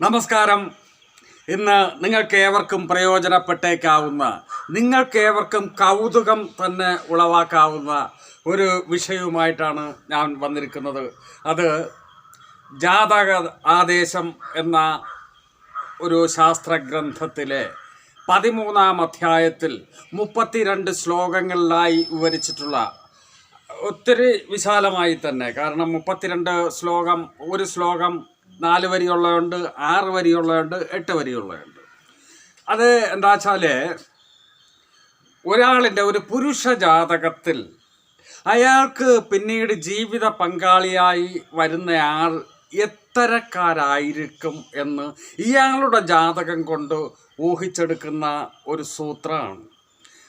നമസ്കാരം. ഇന്ന് നിങ്ങൾക്കേവർക്കും പ്രയോജനപ്പെട്ടേക്കാവുന്ന, നിങ്ങൾക്കേവർക്കും കൗതുകം തന്നെ ഉളവാക്കാവുന്ന ഒരു വിഷയവുമായിട്ടാണ് ഞാൻ വന്നിരിക്കുന്നത്. അത് ജാതക ആദേശം എന്ന ഒരു ശാസ്ത്രഗ്രന്ഥത്തിലെ 13-ാം അധ്യായത്തിൽ 32 ശ്ലോകങ്ങളിലായി വിവരിച്ചിട്ടുള്ള, ഒത്തിരി വിശാലമായി തന്നെ, കാരണം 32 ശ്ലോകം, ഒരു ശ്ലോകം 4 വരിയുള്ളതുണ്ട്, 6 വരിയുള്ളതുണ്ട്, 8 വരിയുള്ളതുണ്ട്. അത് എന്താ വെച്ചാൽ, ഒരാളിൻ്റെ ഒരു പുരുഷ ജാതകത്തിൽ അയാൾക്ക് പിന്നീട് ജീവിത പങ്കാളിയായി വരുന്നയാൾ എത്തരക്കാരായിരിക്കും എന്ന് ഇയാളുടെ ജാതകം കൊണ്ട് ഊഹിച്ചെടുക്കുന്ന ഒരു സൂത്രമാണ്.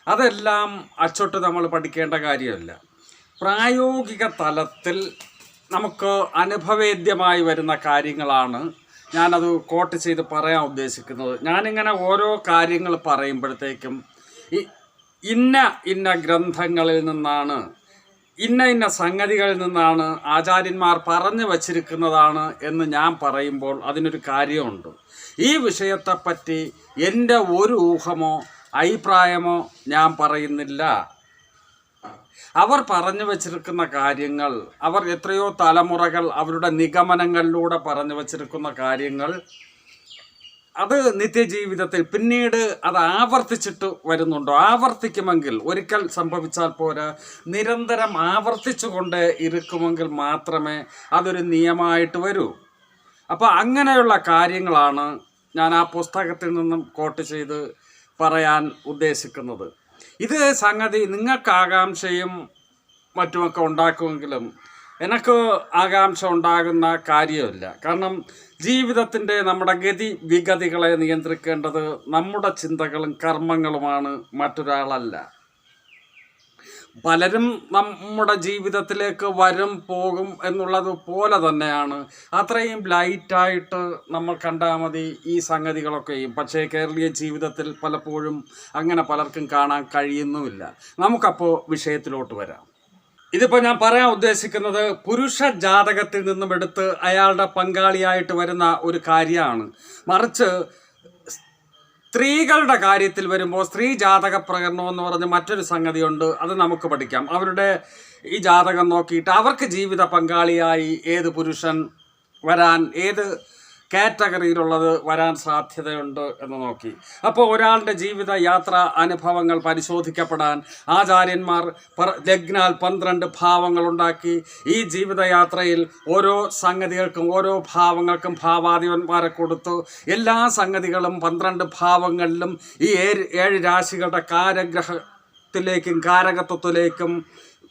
അതെല്ലാം അച്ചോട്ട് നമ്മൾ പഠിക്കേണ്ട കാര്യമല്ല. പ്രായോഗിക തലത്തിൽ നമുക്ക് അനുഭവേദ്യമായി വരുന്ന കാര്യങ്ങളാണ് ഞാനത് കോട്ട് ചെയ്ത് പറയാൻ ഉദ്ദേശിക്കുന്നത്. ഞാനിങ്ങനെ ഓരോ കാര്യങ്ങൾ പറയുമ്പോഴത്തേക്കും ഇന്ന ഗ്രന്ഥങ്ങളിൽ നിന്നാണ്, ഇന്ന സംഗതികളിൽ നിന്നാണ് ആചാര്യന്മാർ പറഞ്ഞു വച്ചിരിക്കുന്നതാണ് എന്ന് ഞാൻ പറയുമ്പോൾ അതിനൊരു കാര്യമുണ്ട്. ഈ വിഷയത്തെപ്പറ്റി എൻ്റെ ഒരു ഊഹമോ അഭിപ്രായമോ ഞാൻ പറയുന്നില്ല. അവർ പറഞ്ഞു വച്ചിരിക്കുന്ന കാര്യങ്ങൾ, അവർ എത്രയോ തലമുറകൾ അവരുടെ നിഗമനങ്ങളിലൂടെ പറഞ്ഞു വച്ചിരിക്കുന്ന കാര്യങ്ങൾ, അത് നിത്യജീവിതത്തിൽ പിന്നീട് അത് ആവർത്തിച്ചിട്ട് വരുന്നുണ്ടോ? ആവർത്തിക്കുമെങ്കിൽ, ഒരിക്കൽ സംഭവിച്ചാൽ പോരാ, നിരന്തരം ആവർത്തിച്ചു കൊണ്ട് ഇരിക്കുമെങ്കിൽ മാത്രമേ അതൊരു നിയമമായിട്ട് വരൂ. അപ്പോൾ അങ്ങനെയുള്ള കാര്യങ്ങളാണ് ഞാൻ ആ പുസ്തകത്തിൽ നിന്നും കോട്ട് ചെയ്ത് പറയാൻ ഉദ്ദേശിക്കുന്നത്. ഇത് സംഗതി നിങ്ങൾക്ക് ആകാംക്ഷയും മറ്റുമൊക്കെ ഉണ്ടാക്കുമെങ്കിലും എനിക്ക് ആകാംക്ഷ ഉണ്ടാകുന്ന കാര്യമില്ല. കാരണം ജീവിതത്തിൻ്റെ നമ്മുടെ ഗതി വിഗതികളെ നിയന്ത്രിക്കേണ്ടത് നമ്മുടെ ചിന്തകളും കർമ്മങ്ങളുമാണ്, മറ്റൊരാളല്ല. പലരും നമ്മുടെ ജീവിതത്തിലേക്ക് വരും പോകും എന്നുള്ളത് പോലെ തന്നെയാണ്. അത്രയും ലൈറ്റായിട്ട് നമ്മൾ കണ്ടാൽ മതി ഈ സംഗതികളൊക്കെയും. പക്ഷേ കേരളീയ ജീവിതത്തിൽ പലപ്പോഴും അങ്ങനെ പലർക്കും കാണാൻ കഴിയുന്നുമില്ല. നമുക്കപ്പോൾ വിഷയത്തിലോട്ട് വരാം. ഇതിപ്പോൾ ഞാൻ പറയാൻ ഉദ്ദേശിക്കുന്നത് പുരുഷ ജാതകത്തിൽ നിന്നും എടുത്ത് അയാളുടെ പങ്കാളിയായിട്ട് വരുന്ന ഒരു കാര്യമാണ്. മറിച്ച് സ്ത്രീകളുടെ കാര്യത്തിൽ വരുമ്പോൾ സ്ത്രീ ജാതക പ്രകരണം എന്ന് പറഞ്ഞ് മറ്റൊരു സംഗതിയുണ്ട്. അത് നമുക്ക് പഠിക്കാം. അവരുടെ ഈ ജാതകം നോക്കിയിട്ട് അവർക്ക് ജീവിത പങ്കാളിയായി ഏത് പുരുഷൻ വരാൻ, ഏത് കാറ്റഗറിയിലുള്ളത് വരാൻ സാധ്യതയുണ്ട് എന്ന് നോക്കി. അപ്പോൾ ഒരാളുടെ ജീവിത യാത്ര അനുഭവങ്ങൾ പരിശോധിക്കപ്പെടാൻ ആചാര്യന്മാർ ലഗ്നാൽ 12 ഭാവങ്ങളുണ്ടാക്കി. ഈ ജീവിതയാത്രയിൽ ഓരോ സംഗതികൾക്കും, ഓരോ ഭാവങ്ങൾക്കും ഭാവാധിപന്മാരെ കൊടുത്തു. എല്ലാ സംഗതികളും 12 ഭാവങ്ങളിലും ഈ 7 രാശികളുടെ കാരഗ്രഹത്തിലേക്കും കാരകത്വത്തിലേക്കും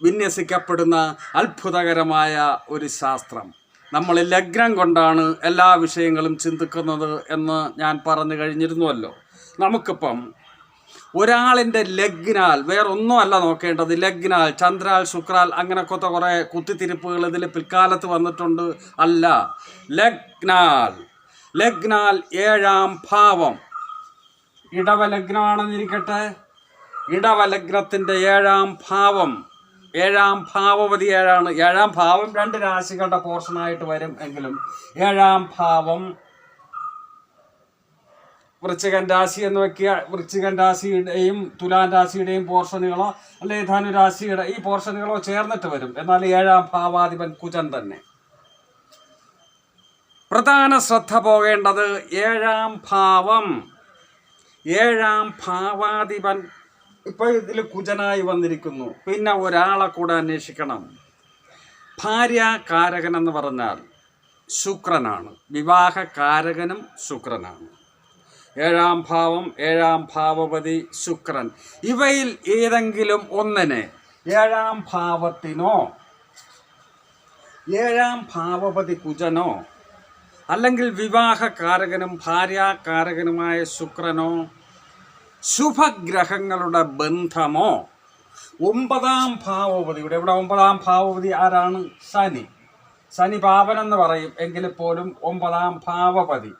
വിന്യസിക്കപ്പെടുന്ന അത്ഭുതകരമായ ഒരു ശാസ്ത്രം. നമ്മൾ ലഗ്നം കൊണ്ടാണ് എല്ലാ വിഷയങ്ങളും ചിന്തിക്കുന്നത് എന്ന് ഞാൻ പറഞ്ഞു കഴിഞ്ഞിരുന്നുവല്ലോ. നമുക്കിപ്പം ഒരാളിൻ്റെ ലഗ്നാൽ, വേറൊന്നും അല്ല നോക്കേണ്ടത്. ലഗ്നാൽ, ചന്ദ്രാൽ, ശുക്രാൽ, അങ്ങനെയൊക്കെ കുറേ കുത്തിത്തിരിപ്പുകൾ ഇതിൽ പിൽക്കാലത്ത് വന്നിട്ടുണ്ട്. അല്ല, ലഗ്നാൽ 7-ാം ഭാവം ഇടവലഗ്നമാണെന്നിരിക്കട്ടെ. ഇടവലഗ്നത്തിൻ്റെ 7-ാം ഭാവം, 7-ാം ഭാവപതി 7ആണ്. 7-ാം ഭാവം 2 രാശികളുടെ പോർഷനായിട്ട് വരും. എങ്കിലും 7-ാം ഭാവം വൃശ്ചികൻ രാശി എന്ന് വെക്കുക. വൃശ്ചികൻ രാശിയുടെയും തുലാൻ രാശിയുടെയും പോർഷനുകളോ അല്ലെങ്കിൽ ധനുരാശിയുടെ ഈ പോർഷനുകളോ ചേർന്നിട്ട് വരും. എന്നാൽ 7-ാം ഭാവാധിപൻ കുജൻ തന്നെ. പ്രധാന ശ്രദ്ധ പോകേണ്ടത് 7-ാം ഭാവം. 7-ാം ഭാവാധിപൻ ഇപ്പോൾ ഇതിൽ കുജനായി വന്നിരിക്കുന്നു. പിന്നെ ഒരാളെ കൂടെ അന്വേഷിക്കണം. ഭാര്യാകാരകൻ എന്ന് പറഞ്ഞാൽ ശുക്രനാണ്. വിവാഹകാരകനും ശുക്രനാണ്. 7-ാം ഭാവം, 7-ാം ഭാവപതി ശുക്രൻ. ഇവയിൽ ഏതെങ്കിലും ഒന്നിനെ, 7-ാം ഭാവത്തിനോ 7-ാം ഭാവപതി കുജനോ അല്ലെങ്കിൽ വിവാഹകാരകനും ഭാര്യാകാരകനുമായ ശുക്രനോ ശുഭഗ്രഹങ്ങളുടെ ബന്ധമോ 9-ാം ഭാവപതിയുടെ, ഇവിടെ 9-ാം ഭാവപതി ആരാണ്? ശനി. ശനി പാപനെന്ന് പറയും. എങ്കിൽ പോലും 9-ാം ഭാവപതി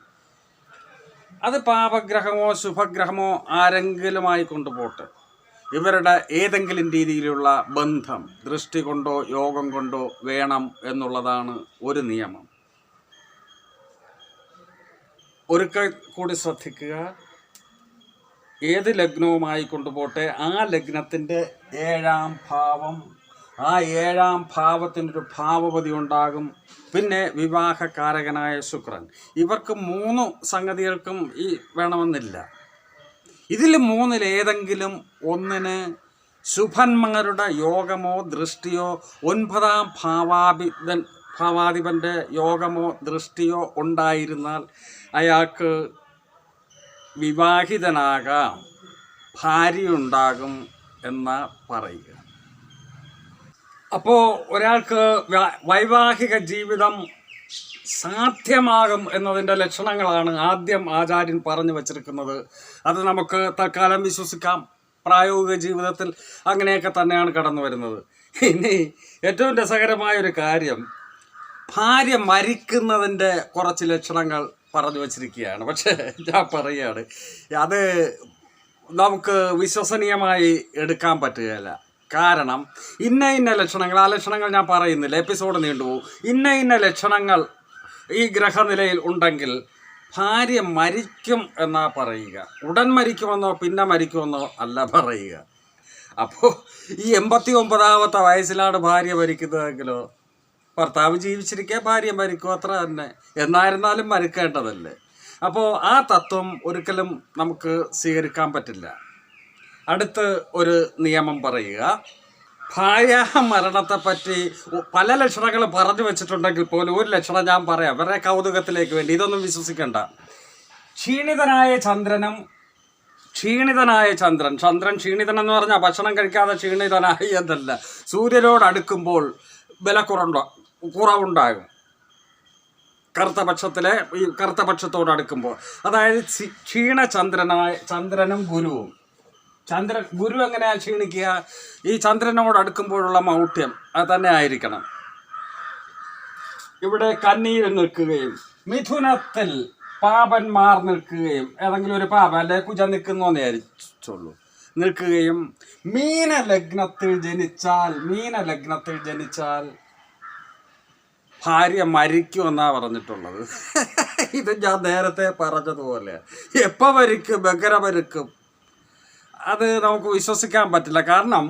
അത് പാപഗ്രഹമോ ശുഭഗ്രഹമോ ആരെങ്കിലുമായി കൊണ്ടുപോട്ടെ, ഇവരുടെ ഏതെങ്കിലും രീതിയിലുള്ള ബന്ധം ദൃഷ്ടി കൊണ്ടോ യോഗം കൊണ്ടോ വേണം എന്നുള്ളതാണ് ഒരു നിയമം. ഒരിക്കൽ കൂടി ശ്രദ്ധിക്കുക, ഏത് ലഗ്നവുമായി കൊണ്ടുപോട്ടെ ആ ലഗ്നത്തിൻ്റെ 7ാം ഭാവം, ആ 7ാം ഭാവത്തിനൊരു ഭാവപതി ഉണ്ടാകും. പിന്നെ വിവാഹകാരകനായ ശുക്രൻ. ഇവർക്ക് 3 സംഗതികൾക്കും ഈ വേണമെന്നില്ല. ഇതിൽ 3-ൽ ഏതെങ്കിലും ഒന്നിന് ശുഭന്മാരുടെ യോഗമോ ദൃഷ്ടിയോ 9ാം ഭാവാധിപൻ്റെ യോഗമോ ദൃഷ്ടിയോ ഉണ്ടായിരുന്നാൽ അയാൾക്ക് വിവാഹിതനാകാം, ഭാര്യയുണ്ടാകും എന്ന് പറയുക. അപ്പോൾ ഒരാൾക്ക് വൈവാഹിക ജീവിതം സാധ്യമാകും എന്നതിൻ്റെ ലക്ഷണങ്ങളാണ് ആദ്യം ആചാര്യൻ പറഞ്ഞു വച്ചിരിക്കുന്നത്. അത് നമുക്ക് തൽക്കാലം വിശ്വസിക്കാം. പ്രായോഗിക ജീവിതത്തിൽ അങ്ങനെയൊക്കെ തന്നെയാണ് കടന്നു വരുന്നത്. ഇനി ഏറ്റവും രസകരമായൊരു കാര്യം, ഭാര്യ മരിക്കുന്നതിൻ്റെ കുറച്ച് ലക്ഷണങ്ങൾ പറഞ്ഞു വച്ചിരിക്കുകയാണ്. പക്ഷേ ഞാൻ പറയുകയാണ്, അത് നമുക്ക് വിശ്വസനീയമായി എടുക്കാൻ പറ്റുകയില്ല. കാരണം ഇന്ന ലക്ഷണങ്ങൾ, ആ ലക്ഷണങ്ങൾ ഞാൻ പറയുന്നില്ല, എപ്പിസോഡ് നീണ്ടുപോകും. ഇന്ന ലക്ഷണങ്ങൾ ഈ ഗ്രഹനിലയിൽ ഉണ്ടെങ്കിൽ ഭാര്യ മരിക്കും എന്നാ പറയുക. ഉടൻ മരിക്കുമെന്നോ പിന്നെ മരിക്കുമെന്നോ അല്ല പറയുക. അപ്പോൾ ഈ 89ാമത്തെ വയസ്സിലാണ് ഭാര്യ മരിക്കുന്നതെങ്കിലോ, ഭർത്താവ് ജീവിച്ചിരിക്കുക ഭാര്യ മരിക്കും, അത്ര തന്നെ. എന്നായിരുന്നാലും മരിക്കേണ്ടതല്ലേ. അപ്പോൾ ആ തത്വം ഒരിക്കലും നമുക്ക് സ്വീകരിക്കാൻ പറ്റില്ല. അടുത്ത് ഒരു നിയമം പറയുക. ഭാര്യ മരണത്തെപ്പറ്റി പല ലക്ഷണങ്ങൾ പറഞ്ഞു വെച്ചിട്ടുണ്ടെങ്കിൽ പോലും ഒരു ലക്ഷണം ഞാൻ പറയാം, വേറെ കൗതുകത്തിലേക്ക് വേണ്ടി. ഇതൊന്നും വിശ്വസിക്കണ്ട. ക്ഷീണിതനായ ചന്ദ്രൻ, ചന്ദ്രൻ ക്ഷീണിതൻ എന്ന് പറഞ്ഞാൽ ഭക്ഷണം കഴിക്കാതെ ക്ഷീണിതനായി എന്നല്ല, സൂര്യനോട് അടുക്കുമ്പോൾ കുറവുണ്ടാകും. കറുത്ത പക്ഷത്തോട് അടുക്കുമ്പോൾ, അതായത് ചന്ദ്രനും ഗുരുവും. ഗുരു എങ്ങനെയാണ് ക്ഷീണിക്കുക? ഈ ചന്ദ്രനോട് അടുക്കുമ്പോഴുള്ള മൗഢ്യം അത് തന്നെ ആയിരിക്കണം. ഇവിടെ കന്നിയിൽ നിൽക്കുകയും മിഥുനത്തിൽ പാപന്മാർ നിൽക്കുകയും, ഏതെങ്കിലും ഒരു പാപം അല്ലെ കുജ നിൽക്കുന്നോന്നേ ആയിരിച്ചുള്ളൂ, നിൽക്കുകയും മീനലഗ്നത്തിൽ ജനിച്ചാൽ ഭാര്യ മരിക്കുമെന്നാണ് പറഞ്ഞിട്ടുള്ളത്. ഇത് ഞാൻ നേരത്തെ പറഞ്ഞതുപോലെ എപ്പോൾ മരിക്കും, എങ്ങനെ മരിക്കും, അത് നമുക്ക് വിശ്വസിക്കാൻ പറ്റില്ല. കാരണം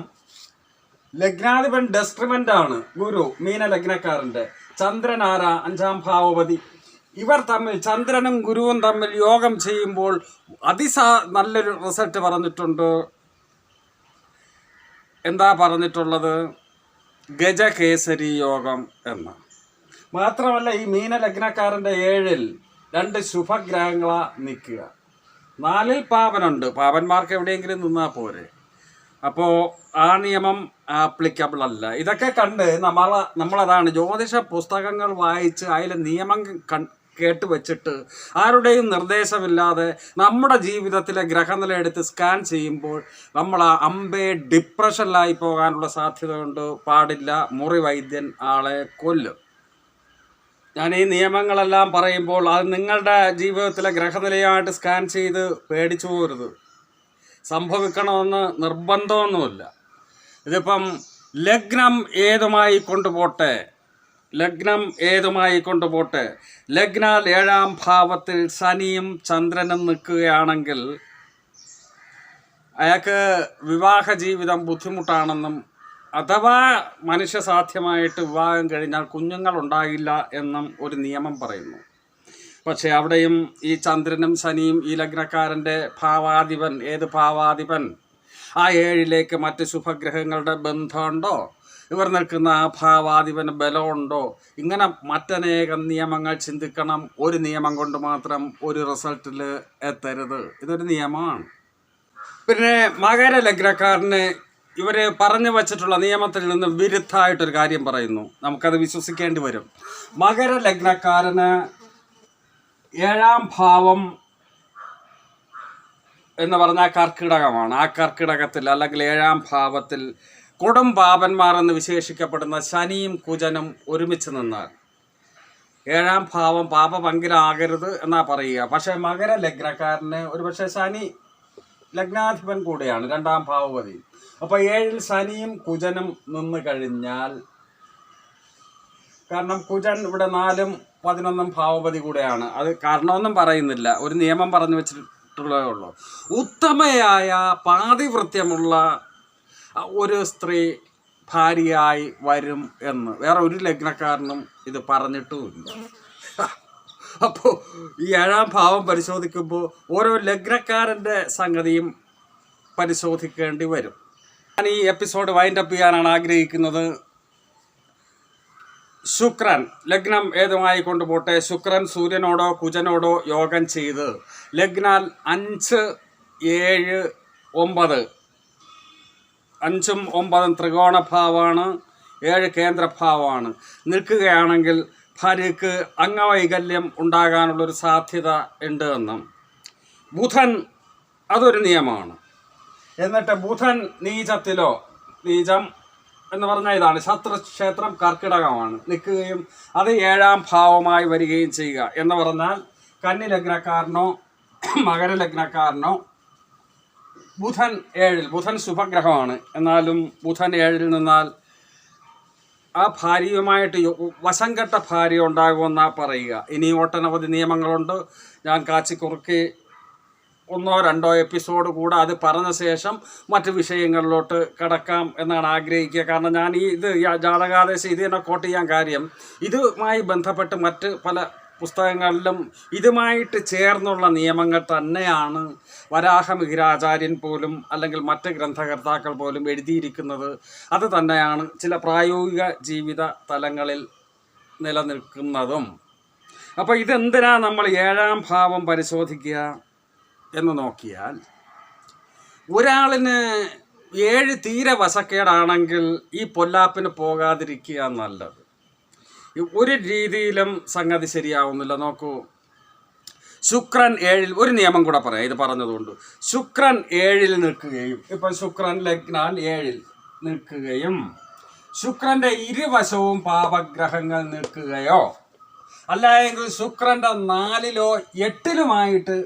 ലഗ്നാധിപൻ ഡെസ്ട്രിമെൻ്റ് ആണ് ഗുരു, മീനലഗ്നക്കാരൻ്റെ. ചന്ദ്രൻ ആരാ? 5ാം ഭാവപതി. ഇവർ തമ്മിൽ, ചന്ദ്രനും ഗുരുവും തമ്മിൽ യോഗം ചെയ്യുമ്പോൾ നല്ലൊരു റിസൾട്ട് പറഞ്ഞിട്ടുണ്ട്. എന്താ പറഞ്ഞിട്ടുള്ളത്? ഗജകേസരി യോഗം എന്ന്. മാത്രമല്ല ഈ മീനലഗ്നക്കാരൻ്റെ 7-ൽ 2 ശുഭഗ്രഹങ്ങളാ നിൽക്കുക. 4-ൽ പാപനുണ്ട്. പാപന്മാർക്ക് എവിടെയെങ്കിലും നിന്നാൽ പോരെ. അപ്പോൾ ആ നിയമം ആപ്ലിക്കബിൾ അല്ല. ഇതൊക്കെ കണ്ട് നമ്മളതാണ് ജ്യോതിഷ പുസ്തകങ്ങൾ വായിച്ച് അതിലെ നിയമം കേട്ട് വെച്ചിട്ട് ആരുടെയും നിർദ്ദേശമില്ലാതെ നമ്മുടെ ജീവിതത്തിലെ ഗ്രഹനില എടുത്ത് സ്കാൻ ചെയ്യുമ്പോൾ നമ്മൾ ഡിപ്രഷനിലായി പോകാനുള്ള സാധ്യതയുണ്ട്. പാടില്ല. മുറി വൈദ്യൻ ആളെ കൊല്ലും. ഞാൻ ഈ നിയമങ്ങളെല്ലാം പറയുമ്പോൾ അത് നിങ്ങളുടെ ജീവിതത്തിലെ ഗ്രഹനിലയായിട്ട് സ്കാൻ ചെയ്ത് പേടിച്ചു പോകരുത്. സംഭവിക്കണമെന്ന് നിർബന്ധമൊന്നുമില്ല. ഇതിപ്പം ലഗ്നം ഏതുമായി കൊണ്ടുപോട്ടെ, ലഗ്നാൽ 7ാം ഭാവത്തിൽ ശനിയും ചന്ദ്രനും നിൽക്കുകയാണെങ്കിൽ അയാൾക്ക് വിവാഹ ജീവിതം ബുദ്ധിമുട്ടാണെന്നും, അഥവാ മനുഷ്യസാധ്യമായിട്ട് വിവാഹം കഴിഞ്ഞാൽ കുഞ്ഞുങ്ങൾ ഉണ്ടാകില്ല എന്നും ഒരു നിയമം പറയുന്നു. പക്ഷേ അവിടെയും ഈ ചന്ദ്രനും ശനിയും, ഈ ലഗ്നക്കാരൻ്റെ ഭാവാധിപൻ, ഏത് ഭാവാധിപൻ, ആ 7ലേക്ക് മറ്റ് ശുഭഗ്രഹങ്ങളുടെ ബന്ധമുണ്ടോ, ഇവർ നിൽക്കുന്ന ആ ഭാവാധിപന് ബലമുണ്ടോ, ഇങ്ങനെ മറ്റനേകം നിയമങ്ങൾ ചിന്തിക്കണം. ഒരു നിയമം കൊണ്ട് മാത്രം ഒരു റിസൾട്ടിൽ എത്തരുത്. ഇതൊരു നിയമമാണ്. പിന്നെ മകരലഗ്നക്കാരന് ഇവർ പറഞ്ഞു വച്ചിട്ടുള്ള നിയമത്തിൽ നിന്ന് വിരുദ്ധമായിട്ടൊരു കാര്യം പറയുന്നു. നമുക്കത് വിശ്വസിക്കേണ്ടി വരും. മകരലഗ്നക്കാരന് 7ാം ഭാവം എന്ന് പറഞ്ഞാൽ കർക്കിടകമാണ്. ആ കർക്കിടകത്തിൽ അല്ലെങ്കിൽ 7ാം ഭാവത്തിൽ കൊടും പാപന്മാർ എന്ന് വിശേഷിക്കപ്പെടുന്ന ശനിയും കുജനും ഒരുമിച്ച് നിന്നാൽ 7ാം ഭാവം പാപപങ്കിലാകരുത് എന്നാ പറയുക. പക്ഷേ മകരലഗ്നക്കാരന് ഒരുപക്ഷെ ശനി ലഗ്നാധിപൻ കൂടെയാണ്, 2ാം ഭാവപതി. അപ്പോൾ 7-ൽ ശനിയും കുജനും നിന്ന് കഴിഞ്ഞാൽ, കാരണം കുജൻ ഇവിടെ 4-ഉം 11 ഭാവപതി കൂടെയാണ്. അത് കാരണമൊന്നും പറയുന്നില്ല, ഒരു നിയമം പറഞ്ഞു വെച്ചിട്ടുള്ളതേ ഉള്ളൂ. ഉത്തമയായ പാതിവൃത്യമുള്ള ഒരു സ്ത്രീ ഭാര്യയായി വരും എന്ന് വേറെ ഒരു ലഗ്നക്കാരനും ഇത് പറഞ്ഞിട്ടുമില്ല. അപ്പോൾ ഈ 7-ാം ഭാവം പരിശോധിക്കുമ്പോൾ ഓരോ ലഗ്നക്കാരൻ്റെ സംഗതിയും പരിശോധിക്കേണ്ടി വരും. ഞാൻ ഈ എപ്പിസോഡ് വൈൻഡപ്പ് ചെയ്യാനാണ് ആഗ്രഹിക്കുന്നത്. ശുക്രൻ ലഗ്നം ഏതുമായി കൊണ്ടുപോട്ടെ, ശുക്രൻ സൂര്യനോടോ കുജനോടോ യോഗം ചെയ്ത് ലഗ്നാൽ 5, 7, 9 5ഉം 9ഉം ത്രികോണഭാവമാണ്, 7 കേന്ദ്രഭാവമാണ് നിൽക്കുകയാണെങ്കിൽ ഭാര്യയ്ക്ക് അംഗവൈകല്യം ഉണ്ടാകാനുള്ളൊരു സാധ്യത ഉണ്ട് എന്നും. ബുധൻ അതൊരു നിയമമാണ്. എന്നിട്ട് ബുധൻ നീചത്തിലോ, നീചം എന്ന് പറഞ്ഞാൽ ഇതാണ്, ശത്രുക്ഷേത്രം കർക്കിടകമാണ് നിൽക്കുകയും അത് 7-ാം ഭാവമായി വരികയും ചെയ്യുക എന്ന് പറഞ്ഞാൽ കന്നി ലഗ്നക്കാരനോ മകരലഗ്നക്കാരനോ ബുധൻ 7-ൽ, ബുധൻ ശുഭഗ്രഹമാണ്, എന്നാലും ബുധൻ 7-ൽ നിന്നാൽ ആ ഭാര്യയുമായിട്ട് വശംകെട്ട ഭാര്യ ഉണ്ടാകുമെന്നാണ് പറയുക. ഇനി ഒട്ടനവധി നിയമങ്ങളുണ്ട്. ഞാൻ കാച്ചിക്കുറുക്കി 1-2 എപ്പിസോഡ് കൂടെ അത് പറഞ്ഞ ശേഷം മറ്റ് വിഷയങ്ങളിലോട്ട് കടക്കാം എന്നാണ് ആഗ്രഹിക്കുക. കാരണം ഞാൻ ഇത് ജാതകാദേശം ഇത് തന്നെ കോട്ട് ചെയ്യാൻ കാര്യം, ഇതുമായി ബന്ധപ്പെട്ട് മറ്റ് പല പുസ്തകങ്ങളിലും ഇതുമായിട്ട് ചേർന്നുള്ള നിയമങ്ങൾ തന്നെയാണ് വരാഹമിഹിരാചാര്യൻ പോലും അല്ലെങ്കിൽ മറ്റ് ഗ്രന്ഥകർത്താക്കൾ പോലും എഴുതിയിരിക്കുന്നത്. അത് തന്നെയാണ് ചില പ്രായോഗിക ജീവിത തലങ്ങളിൽ നിലനിൽക്കുന്നതും. അപ്പോൾ ഇതെന്തിനാ നമ്മൾ 7-ാം ഭാവം പരിശോധിക്കുക എന്ന് നോക്കിയാൽ, ഒരാളിന് 7 തീരെ വശക്കേടാണെങ്കിൽ ഈ പൊല്ലാപ്പിന് പോകാതിരിക്കുക നല്ലത്. ഒരു രീതിയിലും സംഗതി ശരിയാവുന്നില്ല. നോക്കൂ, ശുക്രൻ 7-ൽ, ഒരു നിയമം കൂടെ പറയാം ഇത് പറഞ്ഞതുകൊണ്ട്, ശുക്രൻ 7-ൽ നിൽക്കുകയും, ഇപ്പം ശുക്രൻ ലഗ്നാൽ 7-ൽ നിൽക്കുകയും ശുക്രൻ്റെ ഇരുവശവും പാപഗ്രഹങ്ങൾ നിൽക്കുകയോ അല്ല എങ്കിൽ ശുക്രൻ്റെ 4-ലോ 8-ലുമായിട്ട്,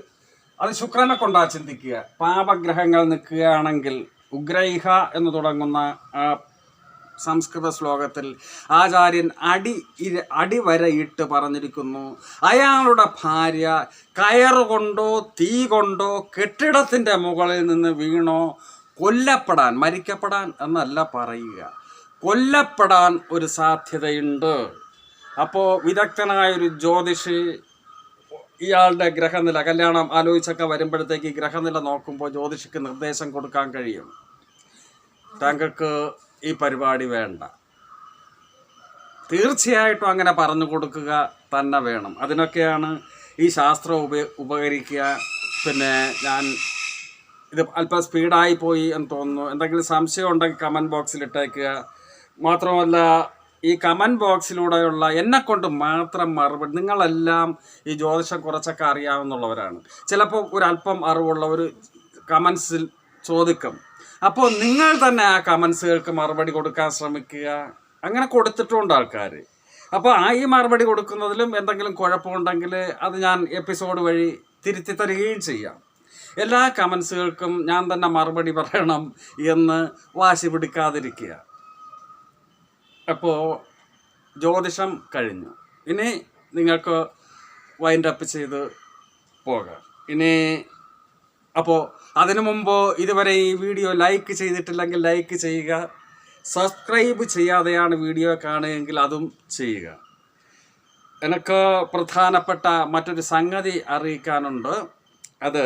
അത് ശുക്രനെ കൊണ്ടാ ചിന്തിക്കുക, പാപഗ്രഹങ്ങൾ നിൽക്കുകയാണെങ്കിൽ ഉഗ്രൈഹ എന്ന് തുടങ്ങുന്ന ആ സംസ്കൃത ശ്ലോകത്തിൽ ആചാര്യൻ അടിവരയിട്ട് പറഞ്ഞിരിക്കുന്നു, അയാളുടെ ഭാര്യ കയറുകൊണ്ടോ തീ കൊണ്ടോ കെട്ടിടത്തിൻ്റെ മുകളിൽ നിന്ന് വീണോ കൊല്ലപ്പെടാൻ, മരിക്കപ്പെടാൻ എന്നല്ല പറയുക, കൊല്ലപ്പെടാൻ ഒരു സാധ്യതയുണ്ട്. അപ്പോൾ വിദഗ്ധനായൊരു ജ്യോതിഷി ഇയാളുടെ ഗ്രഹനില, കല്യാണം ആലോചിച്ചൊക്കെ വരുമ്പോഴത്തേക്ക് ഗ്രഹനില നോക്കുമ്പോൾ ജ്യോതിഷിക്ക് നിർദ്ദേശം കൊടുക്കാൻ കഴിയും, താങ്കൾക്ക് ഈ പരിപാടി വേണ്ട. തീർച്ചയായിട്ടും അങ്ങനെ പറഞ്ഞു കൊടുക്കുക തന്നെ വേണം. അതിനൊക്കെയാണ് ഈ ശാസ്ത്രം ഉപകരിക്കുക. പിന്നെ ഞാൻ ഇത് അല്പം സ്പീഡായി പോയി എന്ന് തോന്നുന്നു. എന്തെങ്കിലും സംശയം ഉണ്ടെങ്കിൽ കമൻറ്റ് ബോക്സിൽ ഇട്ടേക്കുക. മാത്രമല്ല, ഈ കമൻറ്റ് ബോക്സിലൂടെയുള്ള എന്നെക്കൊണ്ട് മാത്രം മറുപടി, നിങ്ങളെല്ലാം ഈ ജ്യോതിഷം കുറച്ചൊക്കെ അറിയാവുന്നവരാണ്, ചിലപ്പോൾ ഒരല്പം അറിവുള്ളവർ കമൻസിൽ ചോദിക്കും. അപ്പോൾ നിങ്ങൾ തന്നെ ആ കമൻസുകൾക്ക് മറുപടി കൊടുക്കാൻ ശ്രമിക്കുക. അങ്ങനെ കൊടുത്തിട്ടുണ്ട് ആൾക്കാർ. അപ്പോൾ ഈ മറുപടി കൊടുക്കുന്നതിലും എന്തെങ്കിലും കുഴപ്പമുണ്ടെങ്കിൽ അത് ഞാൻ എപ്പിസോഡ് വഴി തിരുത്തി തരികയും ചെയ്യാം. എല്ലാ കമൻസുകൾക്കും ഞാൻ തന്നെ മറുപടി പറയണം എന്ന് വാശി പിടിക്കാതിരിക്കുക. അപ്പോൾ ജ്യോതിഷം കഴിഞ്ഞു. ഇനി നിങ്ങൾക്ക് വൈൻഡപ്പ് ചെയ്ത് പോകാം. ഇനി അപ്പോൾ അതിനു മുമ്പ് ഇതുവരെ ഈ വീഡിയോ ലൈക്ക് ചെയ്തിട്ടില്ലെങ്കിൽ ലൈക്ക് ചെയ്യുക, സബ്സ്ക്രൈബ് ചെയ്യാതെയാണ് വീഡിയോ കാണുകയെങ്കിൽ അതും ചെയ്യുക. എനിക്ക് പ്രധാനപ്പെട്ട മറ്റൊരു സംഗതി അറിയിക്കാനുണ്ട്. അത്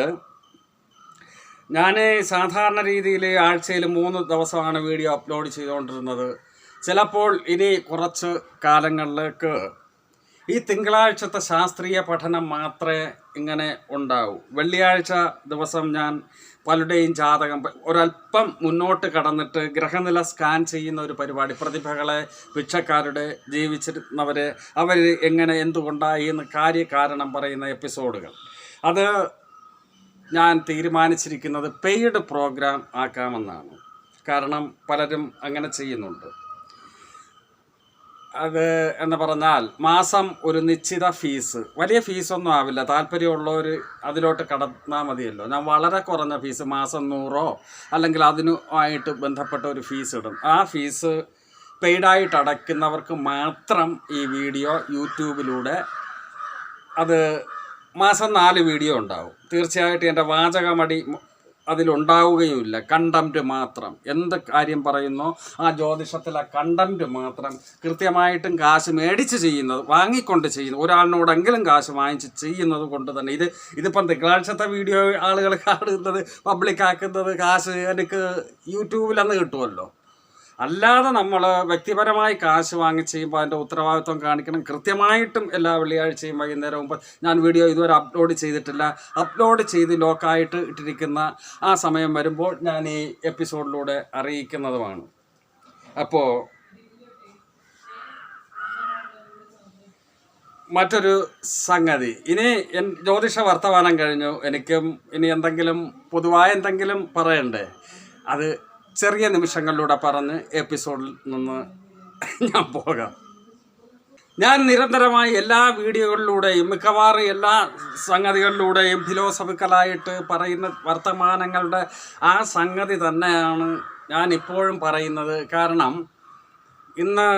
ഞാൻ സാധാരണ രീതിയിൽ ആഴ്ചയിൽ 3 ദിവസമാണ് വീഡിയോ അപ്ലോഡ് ചെയ്തുകൊണ്ടിരുന്നത്. ചിലപ്പോൾ ഇനി കുറച്ച് കാലങ്ങളിലേക്ക് ഈ തിങ്കളാഴ്ചത്തെ ശാസ്ത്രീയ പഠനം മാത്രമേ ഇങ്ങനെ ഉണ്ടാവൂ. വെള്ളിയാഴ്ച ദിവസം ഞാൻ പലരുടെയും ജാതകം ഒരല്പം മുന്നോട്ട് കടന്നിട്ട് ഗ്രഹനില സ്കാൻ ചെയ്യുന്ന ഒരു പരിപാടി, പ്രതിഭകളെ, ഭിക്ഷക്കാരുടെ, ജീവിച്ചിരുന്നവരെ, അവർ എങ്ങനെ എന്തുകൊണ്ടായി എന്ന് കാര്യകാരണം പറയുന്ന എപ്പിസോഡുകൾ, അത് ഞാൻ തീരുമാനിച്ചിരിക്കുന്നത് പെയ്ഡ് പ്രോഗ്രാം ആക്കാമെന്നാണ്. കാരണം പലരും അങ്ങനെ ചെയ്യുന്നുണ്ട്. അത് എന്ന് പറഞ്ഞാൽ മാസം ഒരു നിശ്ചിത ഫീസ്, വലിയ ഫീസൊന്നും ആവില്ല, താല്പര്യമുള്ളവർ അതിലോട്ട് കടന്നാൽ മതിയല്ലോ. ഞാൻ വളരെ കുറഞ്ഞ ഫീസ്, മാസം 100 അല്ലെങ്കിൽ അതിനുമായിട്ട് ബന്ധപ്പെട്ട ഒരു ഫീസ് ഇടും. ആ ഫീസ് പെയ്ഡായിട്ട് അടയ്ക്കുന്നവർക്ക് മാത്രം ഈ വീഡിയോ യൂട്യൂബിലൂടെ അത് മാസം 4 വീഡിയോ ഉണ്ടാവും. തീർച്ചയായിട്ടും എൻ്റെ വാചകമടി അതിലുണ്ടാവുകയുമില്ല. കണ്ടംറ്റ് മാത്രം, എന്ത് കാര്യം പറയുന്നോ ആ ജ്യോതിഷത്തിലെ കണ്ടംറ്റ് മാത്രം കൃത്യമായിട്ടും കാശ് മേടിച്ച് ചെയ്യുന്നത്, വാങ്ങിക്കൊണ്ട് ചെയ്യുന്നത്, ഒരാളിനോടെങ്കിലും കാശ് വാങ്ങിച്ച് ചെയ്യുന്നത് കൊണ്ട് തന്നെ ഇതിപ്പം തിങ്കളാഴ്ചത്തെ വീഡിയോ ആളുകൾ കാണുന്നത്, പബ്ലിക്കാക്കുന്നത് കാശ് എനിക്ക് യൂട്യൂബിലന്ന് കിട്ടുമല്ലോ. അല്ലാതെ നമ്മൾ വ്യക്തിപരമായി കാശ് വാങ്ങി ചെയ്യുമ്പോൾ അതിൻ്റെ ഉത്തരവാദിത്വം കാണിക്കണം. കൃത്യമായിട്ടും എല്ലാ വെള്ളിയാഴ്ചയും വൈകുന്നേരം മുമ്പ് ഞാൻ വീഡിയോ ഇതുവരെ അപ്ലോഡ് ചെയ്തിട്ടില്ല. അപ്ലോഡ് ചെയ്ത് ലോക്കായിട്ട് ഇട്ടിരിക്കുന്ന ആ സമയം വരുമ്പോൾ ഞാൻ ഈ എപ്പിസോഡിലൂടെ അറിയിക്കുന്നതുമാണ്. അപ്പോൾ മറ്റൊരു സംഗതി, ഇനി ജ്യോതിഷ വർത്തമാനം കഴിഞ്ഞു. എനിക്കും ഇനി എന്തെങ്കിലും പൊതുവായ എന്തെങ്കിലും പറയണ്ടേ? അത് ചെറിയ നിമിഷങ്ങളിലൂടെ പറഞ്ഞ് എപ്പിസോഡിൽ നിന്ന് ഞാൻ പോകാം. ഞാൻ നിരന്തരമായി എല്ലാ വീഡിയോകളിലൂടെയും മിക്കവാറും എല്ലാ സംഗതികളിലൂടെയും ഫിലോസഫിക്കലായിട്ട് പറയുന്ന വർത്തമാനങ്ങളുടെ ആ സംഗതി തന്നെയാണ് ഞാൻ ഇപ്പോഴും പറയുന്നത്. കാരണം ഇന്ന്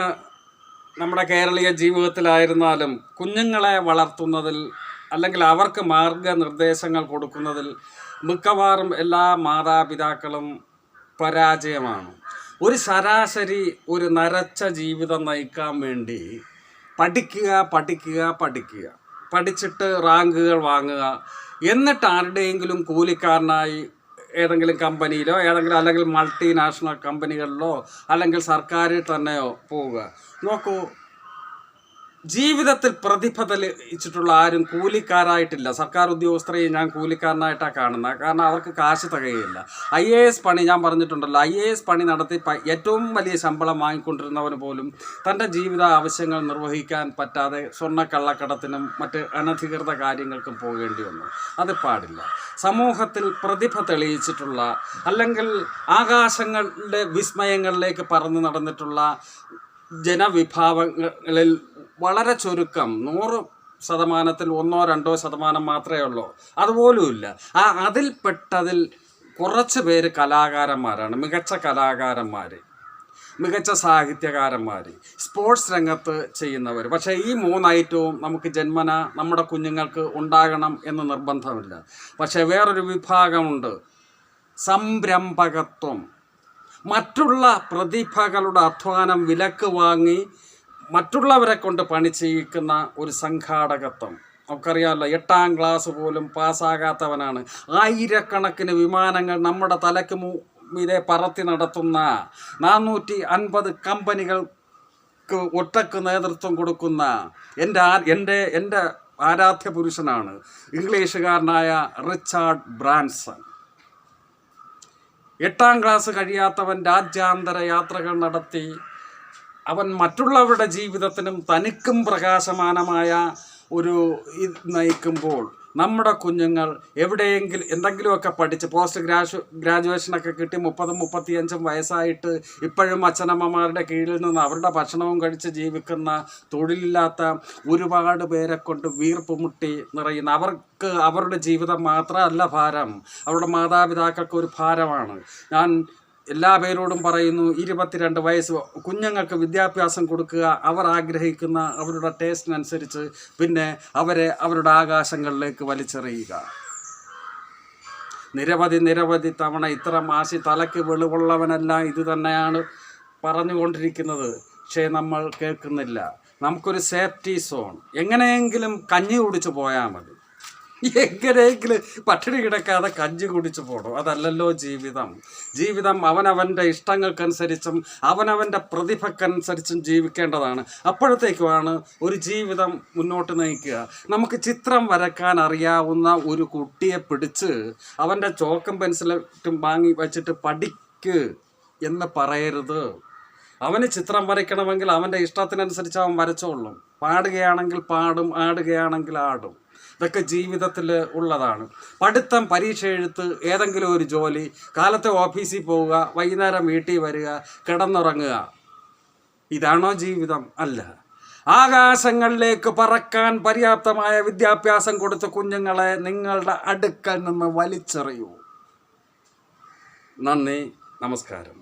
നമ്മുടെ കേരളീയ ജീവിതത്തിലായിരുന്നാലും കുഞ്ഞുങ്ങളെ വളർത്തുന്നതിൽ അല്ലെങ്കിൽ അവർക്ക് മാർഗനിർദ്ദേശങ്ങൾ കൊടുക്കുന്നതിൽ മിക്കവാറും എല്ലാ മാതാപിതാക്കളും പരാജയമാണ്. ഒരു ശരാശരി ഒരു നരച്ച ജീവിതം നയിക്കാൻ വേണ്ടി പഠിച്ചിട്ട് റാങ്കുകൾ വാങ്ങുക, എന്നിട്ട് ആരുടെയെങ്കിലും കൂലിക്കാരനായി ഏതെങ്കിലും കമ്പനിയിലോ അല്ലെങ്കിൽ മൾട്ടിനാഷണൽ കമ്പനികളിലോ അല്ലെങ്കിൽ സർക്കാരിൽ തന്നെയോ പോവുക. നോക്കൂ, ജീവിതത്തിൽ പ്രതിഭ തെളിയിച്ചിട്ടുള്ള ആരും കൂലിക്കാരായിട്ടില്ല. സർക്കാർ ഉദ്യോഗസ്ഥരെയും ഞാൻ കൂലിക്കാരനായിട്ടാണ് കാണുന്നത്. കാരണം അവർക്ക് കാശ് തികയില്ല. IAS പണി ഞാൻ പറഞ്ഞിട്ടുണ്ടല്ലോ, IAS പണി നടത്തി ഏറ്റവും വലിയ ശമ്പളം വാങ്ങിക്കൊണ്ടിരുന്നവന് പോലും തൻ്റെ ജീവിത ആവശ്യങ്ങൾ നിർവഹിക്കാൻ പറ്റാതെ സ്വർണ്ണക്കള്ളക്കടത്തിനും മറ്റ് അനധികൃത കാര്യങ്ങൾക്കും പോകേണ്ടി വന്നു. അത് പാടില്ല. സമൂഹത്തിൽ പ്രതിഭ തെളിയിച്ചിട്ടുള്ള അല്ലെങ്കിൽ ആകാശങ്ങളുടെ വിസ്മയങ്ങളിലേക്ക് പറന്നു നടന്നിട്ടുള്ള ജനവിഭാഗങ്ങളിൽ വളരെ ചുരുക്കം 100% 1-2% മാത്രമേ ഉള്ളൂ. അതുപോലുമില്ല. അതിൽപ്പെട്ടതിൽ കുറച്ച് പേര് കലാകാരന്മാരാണ്, മികച്ച കലാകാരന്മാർ, മികച്ച സാഹിത്യകാരന്മാർ, സ്പോർട്സ് രംഗത്ത് ചെയ്യുന്നവർ. പക്ഷേ ഈ 3 ഐറ്റവും നമുക്ക് ജന്മന നമ്മുടെ കുഞ്ഞുങ്ങൾക്ക് ഉണ്ടാകണം എന്ന് നിർബന്ധമില്ല. പക്ഷേ വേറൊരു വിഭാഗമുണ്ട്, സംരംഭകത്വം. മറ്റുള്ള പ്രതിഭകളുടെ അധ്വാനം വിലക്ക് വാങ്ങി മറ്റുള്ളവരെ കൊണ്ട് പണി ചെയ്യിക്കുന്ന ഒരു സംഘാടകത്വം. നമുക്കറിയാമല്ലോ, 8ാം ക്ലാസ് പോലും പാസ്സാകാത്തവനാണ്. ആയിരക്കണക്കിന് വിമാനങ്ങൾ നമ്മുടെ തലയ്ക്ക് മീതെ പറത്തി നടത്തുന്ന 450 കമ്പനികൾക്ക് ഒറ്റക്ക് നേതൃത്വം കൊടുക്കുന്ന എൻ്റെ ആരാധ്യ പുരുഷനാണ് ഇംഗ്ലീഷുകാരനായ റിച്ചാർഡ് ബ്രാൻസൺ. 8ാം ക്ലാസ് കഴിയാത്തവൻ രാജ്യാന്തര യാത്രകൾ നടത്തി അവൻ മറ്റുള്ളവരുടെ ജീവിതത്തിനും തനിക്കും പ്രകാശമാനമായ ഒരു നയിക്കുമ്പോൾ നമ്മുടെ കുഞ്ഞുങ്ങൾ എവിടെയെങ്കിലും എന്തെങ്കിലുമൊക്കെ പഠിച്ച് പോസ്റ്റ് ഗ്രാജുവേഷനൊക്കെ കിട്ടി 30-35 വയസ്സായിട്ട് ഇപ്പോഴും അച്ഛനമ്മമാരുടെ കീഴിൽ നിന്ന് അവരുടെ ഭക്ഷണവും കഴിച്ച് ജീവിക്കുന്ന തൊഴിലില്ലാത്ത ഒരുപാട് പേരെ കൊണ്ട് വീർപ്പ് മുട്ടി നിറയുന്ന, അവർക്ക് അവരുടെ ജീവിതം മാത്രമല്ല ഭാരം, അവരുടെ മാതാപിതാക്കൾക്ക് ഒരു ഭാരമാണ്. ഞാൻ എല്ലാ പേരോടും പറയുന്നു, 22 വയസ്സ് കുഞ്ഞുങ്ങൾക്ക് വിദ്യാഭ്യാസം കൊടുക്കുക. അവർ ആഗ്രഹിക്കുന്ന അവരുടെ ടേസ്റ്റിനനുസരിച്ച് പിന്നെ അവരെ അവരുടെ ആകാശങ്ങളിലേക്ക് വലിച്ചെറിയുക. നിരവധി തവണ ഇത്തരം ആശി തലയ്ക്ക് വെളിവുള്ളവനെല്ലാം ഇത് തന്നെയാണ് പറഞ്ഞുകൊണ്ടിരിക്കുന്നത്. പക്ഷേ നമ്മൾ കേൾക്കുന്നില്ല. നമുക്കൊരു സേഫ്റ്റി സോൺ, എങ്ങനെയെങ്കിലും കഞ്ഞി കുടിച്ച് പോയാൽ മതി, എങ്ങനെയെങ്കിലും പട്ടിണി കിടക്കാതെ കഞ്ഞി കുടിച്ചു പോകണം. അതല്ലല്ലോ ജീവിതം അവനവൻ്റെ ഇഷ്ടങ്ങൾക്കനുസരിച്ചും അവനവൻ്റെ പ്രതിഭക്കനുസരിച്ചും ജീവിക്കേണ്ടതാണ്. അപ്പോഴത്തേക്കുമാണ് ഒരു ജീവിതം മുന്നോട്ട് നയിക്കുക. നമുക്ക് ചിത്രം വരക്കാൻ അറിയാവുന്ന ഒരു കുട്ടിയെ പിടിച്ച് അവൻ്റെ ചോക്കും പെൻസിലും വാങ്ങി വച്ചിട്ട് പഠിക്ക് എന്ന് പറയരുത്. അവന് ചിത്രം വരയ്ക്കണമെങ്കിൽ അവൻ്റെ ഇഷ്ടത്തിനനുസരിച്ച് അവൻ വരച്ചോളും. പാടുകയാണെങ്കിൽ പാടും, ആടുകയാണെങ്കിൽ ആടും. ഇതൊക്കെ ജീവിതത്തിൽ ഉള്ളതാണ്. പഠിത്തം, പരീക്ഷ എഴുത്ത്, ഏതെങ്കിലും ഒരു ജോലി, കാലത്തെ ഓഫീസിൽ പോവുക, വൈകുന്നേരം വീട്ടിൽ വരിക, കിടന്നുറങ്ങുക. ഇതാണോ ജീവിതം? അല്ല. ആകാശങ്ങളിലേക്ക് പറക്കാൻ പര്യാപ്തമായ വിദ്യാഭ്യാസം കൊടുത്ത കുഞ്ഞുങ്ങളെ നിങ്ങളുടെ അടുക്കൽ നിന്ന് വലിച്ചെറിയൂ. നന്ദി, നമസ്കാരം.